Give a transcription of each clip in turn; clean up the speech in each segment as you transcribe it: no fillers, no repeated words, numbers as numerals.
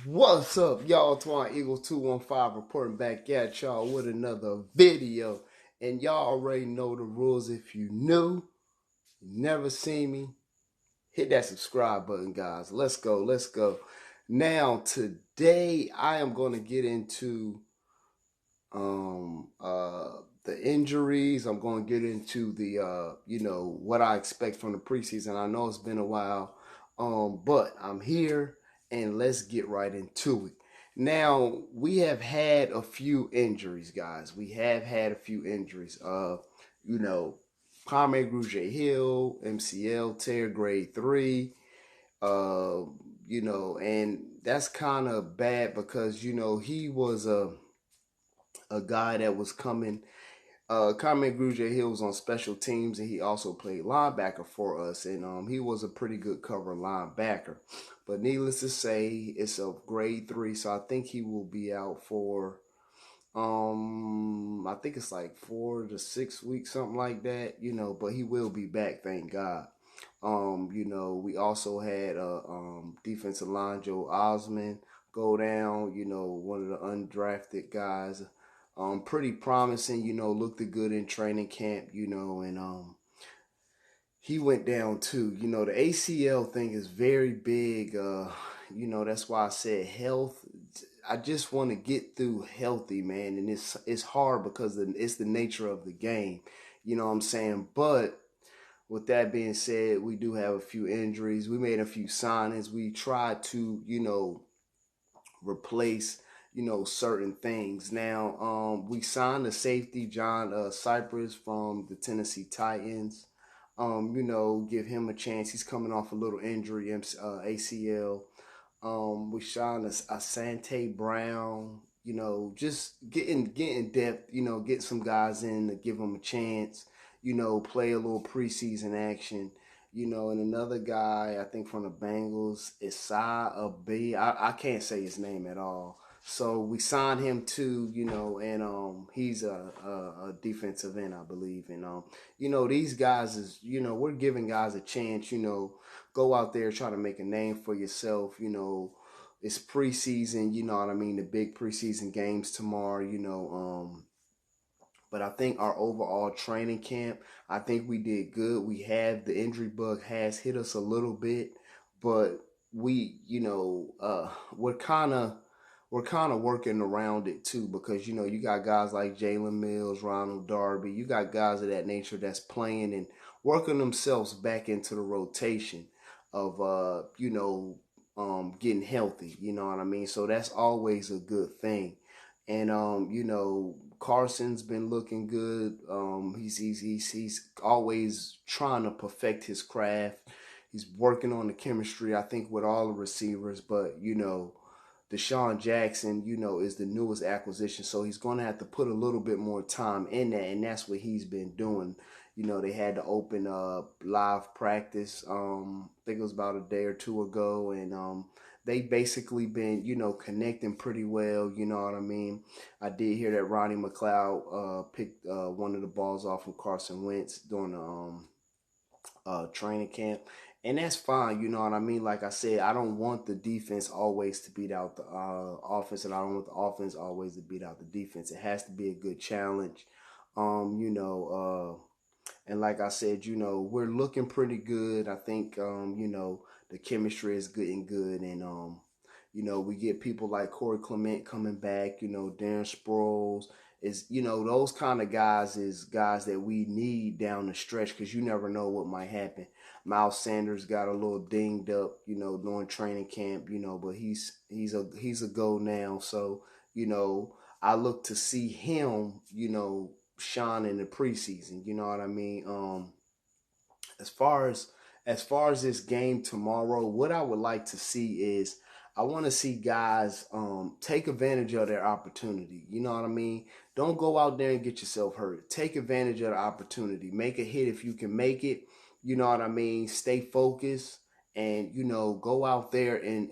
What's up, y'all? Twine Eagle 215 reporting back at y'all with another video. And y'all already know the rules. If you new, never seen me, hit that subscribe button, guys. Let's go, let's go. Now, today I am going to get into the injuries. I'm going to get into the what I expect from the preseason. I know it's been a while, but I'm here and let's get right into it. Now, we have had a few injuries, guys. We have had a few injuries. You know, Palme Grugier Hill, MCL tear grade 3. Uh, and that's kind of bad because he was a guy that was coming. Carmen Grugier Hill was on special teams, and he also played linebacker for us, and he was a pretty good cover linebacker. But needless to say, it's a grade 3, so I think he will be out for I think it's like 4 to 6 weeks, something like that. But he will be back, thank God. We also had defensive line Joe Osmond go down, one of the undrafted guys. Pretty promising, looked good in training camp, and he went down too. The ACL thing is very big. That's why I said health. I just want to get through healthy, man, and it's hard because it's the nature of the game. You know what I'm saying? But with that being said, we do have a few injuries. We made a few signings. We tried to, replace, certain things. Now, we signed the safety John Cypress from the Tennessee Titans. Give him a chance. He's coming off a little injury, ACL. We signed Asante Brown. Just getting depth. Get some guys in to give them a chance. Play a little preseason action. And another guy, I think from the Bengals, Isai Abe. I can't say his name at all. So we signed him too, and he's a defensive end, I believe. And these guys is, we're giving guys a chance, go out there, try to make a name for yourself, it's preseason, you know what I mean, the big preseason games tomorrow, but I think our overall training camp, I think we did good. We have the injury bug has hit us a little bit, but we, we're kind of working around it too because you got guys like Jalen Mills, Ronald Darby, you got guys of that nature that's playing and working themselves back into the rotation of getting healthy. You know what I mean? So that's always a good thing. And Carson's been looking good. He's always trying to perfect his craft. He's working on the chemistry, I think, with all the receivers. But Deshaun Jackson, is the newest acquisition, so he's going to have to put a little bit more time in that, and that's what he's been doing. They had to open live practice. I think it was about a day or two ago, and they basically been, connecting pretty well. You know what I mean? I did hear that Ronnie McLeod picked one of the balls off from Carson Wentz during the training camp. And that's fine, you know what I mean? Like I said, I don't want the defense always to beat out the offense, and I don't want the offense always to beat out the defense. It has to be a good challenge. And like I said, we're looking pretty good. I think, the chemistry is getting good. And, we get people like Corey Clement coming back, Darren Sproles is, those kind of guys is guys that we need down the stretch because you never know what might happen. Miles Sanders got a little dinged up, during training camp, but he's a go now. So, I look to see him, shine in the preseason. You know what I mean? As far as this game tomorrow, what I would like to see is I want to see guys take advantage of their opportunity. You know what I mean? Don't go out there and get yourself hurt. Take advantage of the opportunity. Make a hit if you can make it. You know what I mean? Stay focused and go out there and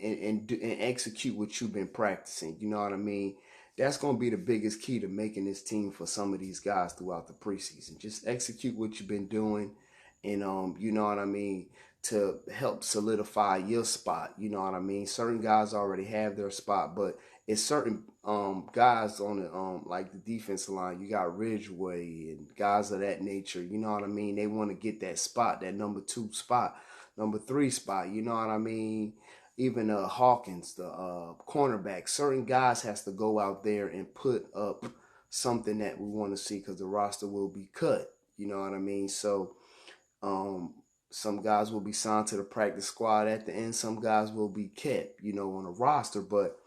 execute what you've been practicing. You know what I mean? That's going to be the biggest key to making this team for some of these guys throughout the preseason. Just execute what you've been doing, and you know what I mean. to help solidify your spot. You know what I mean? Certain guys already have their spot, but it's certain guys on the like the defensive line. You got Ridgeway and guys of that nature. You know what I mean? They want to get that spot, that number 2 spot, number 3 spot. You know what I mean? Even Hawkins, the cornerback. Certain guys has to go out there and put up something that we want to see because the roster will be cut. You know what I mean? So um, some guys will be signed to the practice squad at the end. Some guys will be kept, you know, on a roster. But,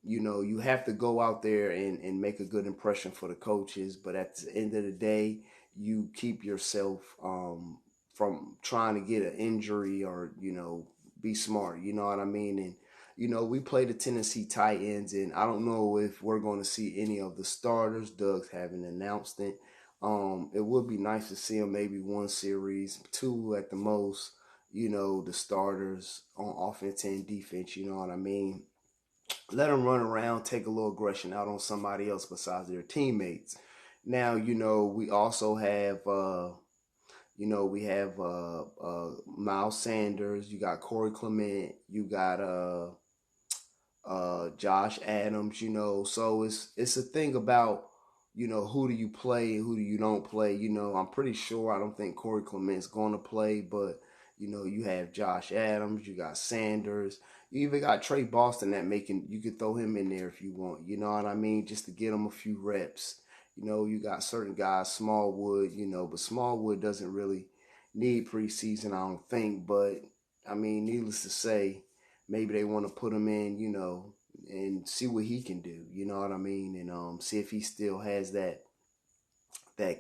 you know, you have to go out there and make a good impression for the coaches. But at the end of the day, you keep yourself from trying to get an injury or, you know, be smart. You know what I mean? And, you know, we play the Tennessee Titans, and I don't know if we're going to see any of the starters. Doug's haven't announced it. It would be nice to see them maybe 1 series, 2 at the most, you know, the starters on offense and defense, you know what I mean? Let them run around, take a little aggression out on somebody else besides their teammates. Now, you know, we also have, we have Miles Sanders, you got Corey Clement, you got Josh Adams, you know. So it's a thing about, you know, who do you play and who do you don't play. You know, I'm pretty sure I don't think Corey Clement's going to play, but, you know, you have Josh Adams, you got Sanders, you even got Trey Boston you could throw him in there if you want, you know what I mean, just to get him a few reps. You know, you got certain guys, Smallwood, you know, but Smallwood doesn't really need preseason, I don't think. But, I mean, needless to say, maybe they want to put him in, you know, and see what he can do. You know what I mean? And see if he still has that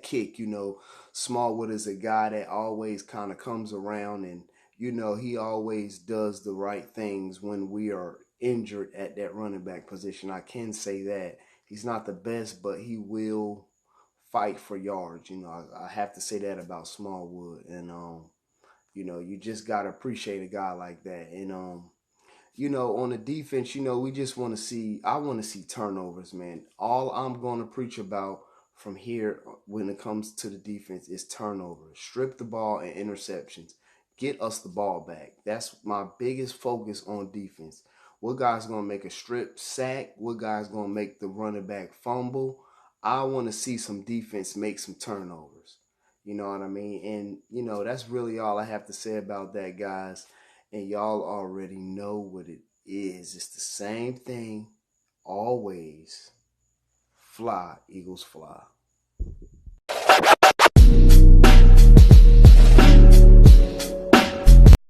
kick. You know, Smallwood is a guy that always kind of comes around, and you know he always does the right things when we are injured at that running back position. I can say that he's not the best, but he will fight for yards. You know, I have to say that about Smallwood, and you know, you just gotta appreciate a guy like that, and you know, on the defense, you know, we just want to see, I want to see turnovers, man. All I'm going to preach about from here when it comes to the defense is turnovers. Strip the ball and interceptions. Get us the ball back. That's my biggest focus on defense. What guy's going to make a strip sack? What guy's going to make the running back fumble? I want to see some defense make some turnovers. You know what I mean? And, you know, that's really all I have to say about that, guys. And y'all already know what it is. It's the same thing always. Fly, Eagles fly.